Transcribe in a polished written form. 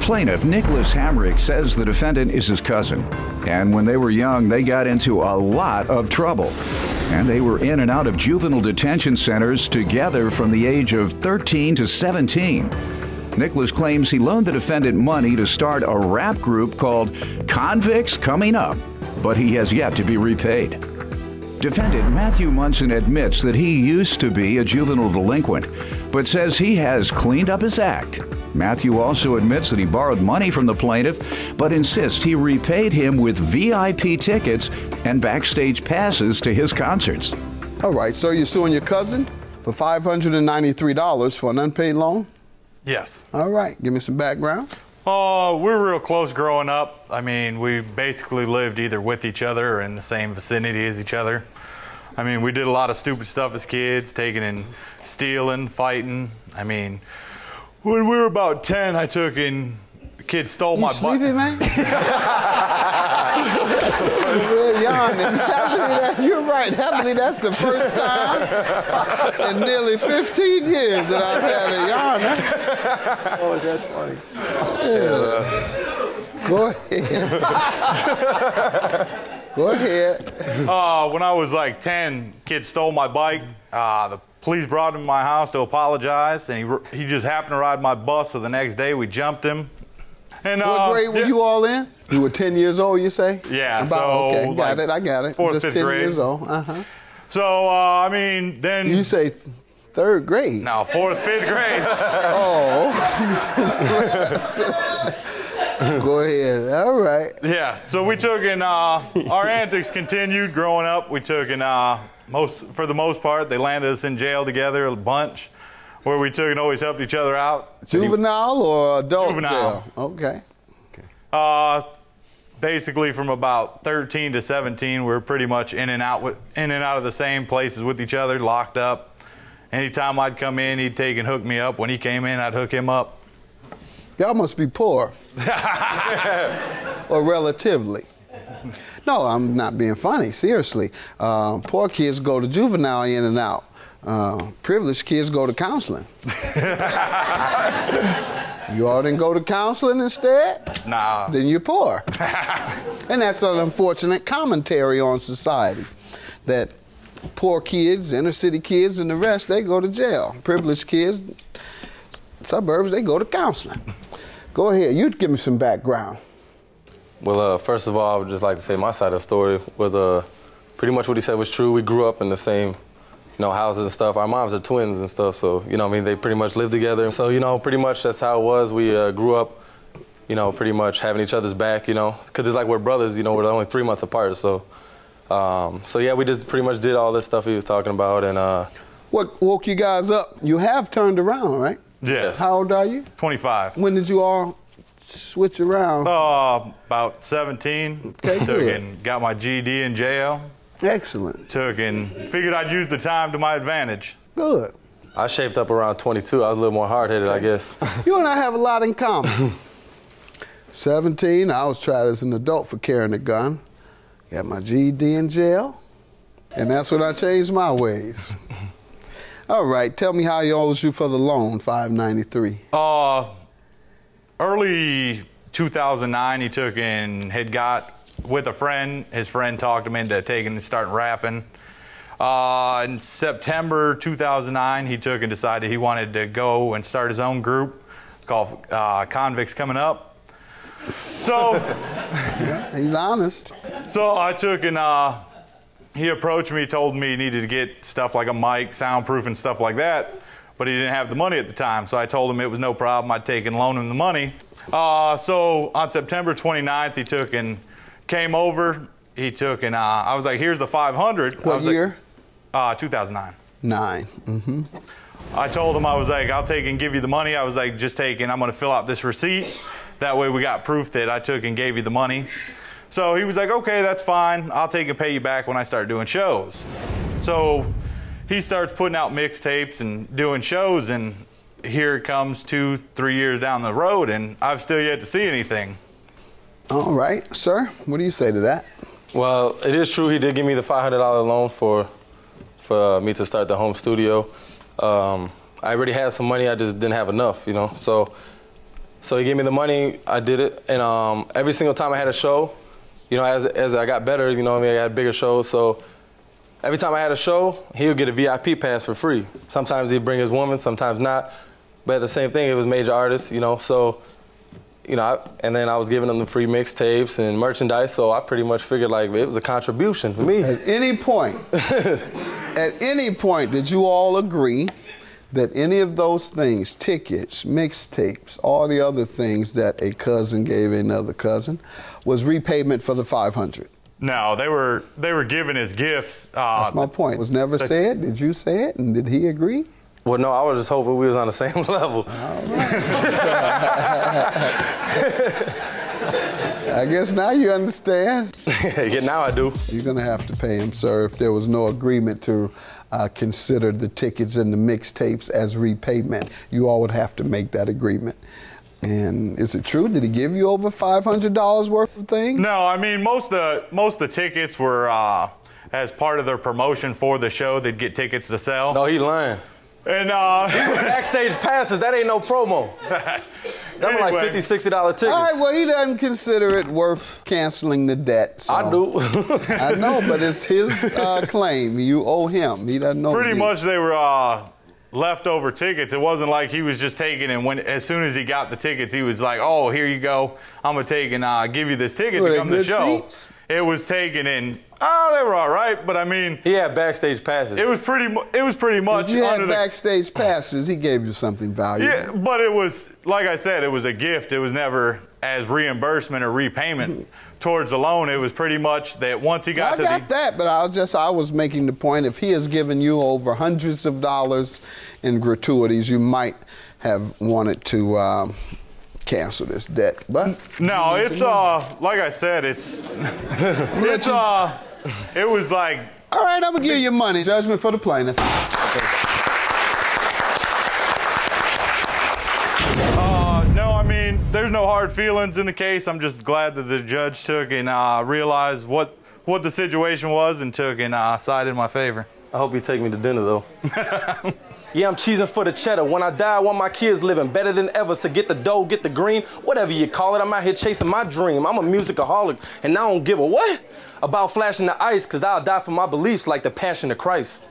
plaintiff, Nicholas Hamrick, says the defendant is his cousin. And when they were young, they got into a lot of trouble. And they were in and out of juvenile detention centers together from the age of 13 to 17. Nicholas claims he loaned the defendant money to start a rap group called Convicts Coming Up, but he has yet to be repaid. Defendant Matthew Munson admits that he used to be a juvenile delinquent, but says he has cleaned up his act. Matthew also admits that he borrowed money from the plaintiff, but insists he repaid him with VIP tickets and backstage passes to his concerts. All right, so you're suing your cousin for $593 for an unpaid loan? Yes. All right, give me some background. We were real close growing up. I mean, we basically lived either with each other or in the same vicinity as each other. I mean, we did a lot of stupid stuff as kids, taking and stealing, fighting. I mean, when we were about 10, I took and a kid stole my bike. You sleepy, man? That's a first. You're right. Happily, that's the first time in nearly 15 years that I've had a yarn. Oh, is that funny? Yeah. Go ahead. Go ahead. When I was like 10, kid stole my bike. The police brought him to my house to apologize, and he just happened to ride my bus, so the next day we jumped him. And, what grade were you all in? You were 10 years old, you say? Yeah. Okay, like I got it. Fourth, just fifth 10 grade. years old. Uh-huh. So, I mean, then... You say third grade? No, fourth, fifth grade. Oh. Go ahead. All right. Yeah. So we took and our antics continued growing up. We took and for the most part, they landed us in jail together a bunch, where we took and always helped each other out. Juvenile or adult Juvenile. jail? Okay. Basically, from about 13 to 17, we were pretty much in and out of the same places with each other, locked up. Anytime I'd come in, he'd take and hook me up. When he came in, I'd hook him up. Y'all must be poor. Or relatively. No, I'm not being funny, seriously. Poor kids go to juvenile in and out. Privileged kids go to counseling. You all didn't go to counseling instead? Nah. Then you're poor. And that's an unfortunate commentary on society, that poor kids, inner city kids, and the rest, they go to jail. Privileged kids, suburbs, they go to counseling. Go ahead, you give me some background. Well, first of all, I would just like to say my side of the story was pretty much what he said was true. We grew up in the same, houses and stuff. Our moms are twins and stuff, so, they pretty much lived together. So, pretty much that's how it was. We grew up, pretty much having each other's back, because it's like we're brothers, we're only 3 months apart. So, yeah, we just pretty much did all this stuff he was talking about. And what woke you guys up? You have turned around, right? Yes. How old are you? 25. When did you all switch around? About 17. Okay, Took good. and got my GED in jail. Excellent. Took and figured I'd use the time to my advantage. Good. I shaped up around 22. I was a little more hard-headed, I guess. You and I have a lot in common. 17, I was tried as an adult for carrying a gun. Got my GED in jail. And that's when I changed my ways. All right, tell me how he owes you for the loan, $593. Early 2009, he took and had got with a friend. His friend talked him into taking and starting rapping. In September 2009, he took and decided he wanted to go and start his own group called Convicts Coming Up. So, yeah, he's honest. So I took and he approached me, told me he needed to get stuff like a mic, soundproof, and stuff like that, but he didn't have the money at the time. So I told him it was no problem. I'd take and loan him the money. So on September 29th, he took and came over. He took and I was like, here's the 500. What year? 2009. 9. Mm-hmm. I told him, I was like, I'll take and give you the money. I was like, just take and I'm going to fill out this receipt. That way we got proof that I took and gave you the money. So he was like, okay, that's fine. I'll take and pay you back when I start doing shows. So he starts putting out mixtapes and doing shows, and here it comes 2-3 years down the road, and I've still yet to see anything. All right, sir, what do you say to that? Well, it is true he did give me the $500 loan for me to start the home studio. I already had some money, I just didn't have enough, So So he gave me the money, I did it, and every single time I had a show, you know, as I got better, you know what I mean, I had bigger shows, so every time I had a show, he would get a VIP pass for free. Sometimes he'd bring his woman, sometimes not, but the same thing, it was major artists, you know, so, you know, and then I was giving them the free mixtapes and merchandise, so I pretty much figured like it was a contribution for me. At any point, did you all agree that any of those things, tickets, mixtapes, all the other things that a cousin gave another cousin, was repayment for the $500? No, they were given as gifts. That's my point. It was never said. Did you say it, and did he agree? Well, no, I was just hoping we was on the same level. All right. I guess now you understand. Yeah, now I do. You're going to have to pay him, sir, if there was no agreement to consider the tickets and the mixtapes as repayment. You all would have to make that agreement. And is it true? Did he give you over $500 worth of things? No, I mean, most of the tickets were as part of their promotion for the show. They'd get tickets to sell. No, he lying. And backstage passes, that ain't no promo. That anyway. Like $50, $60 tickets. All right, well, he doesn't consider it worth canceling the debt. So. I do. I know, but it's his claim. You owe him. He doesn't know pretty you. much they were leftover tickets. It wasn't like he was just taking, and as soon as he got the tickets, he was like, oh, here you go. I'm going to take and give you this ticket to come to the show. Seats? It was taken in, they were all right, but I mean. He had backstage passes. It was pretty much. If you had backstage passes, he gave you something valuable. Yeah, but it was, like I said, it was a gift. It was never as reimbursement or repayment towards the loan. It was pretty much that once he got I got that, but I was making the point, if he has given you over hundreds of dollars in gratuities, you might have wanted to cancel this debt. But no, it's like I said, it was like. All right, I'm gonna give you money. Judgment for the plaintiff. No, I mean, there's no hard feelings in the case. I'm just glad that the judge took and realized what the situation was and took and sided in my favor. I hope you take me to dinner, though. Yeah, I'm cheesing for the cheddar. When I die, I want my kids living better than ever. So get the dough, get the green, whatever you call it. I'm out here chasing my dream. I'm a musicaholic, and I don't give a what about flashing the ice, because I'll die for my beliefs like the Passion of Christ.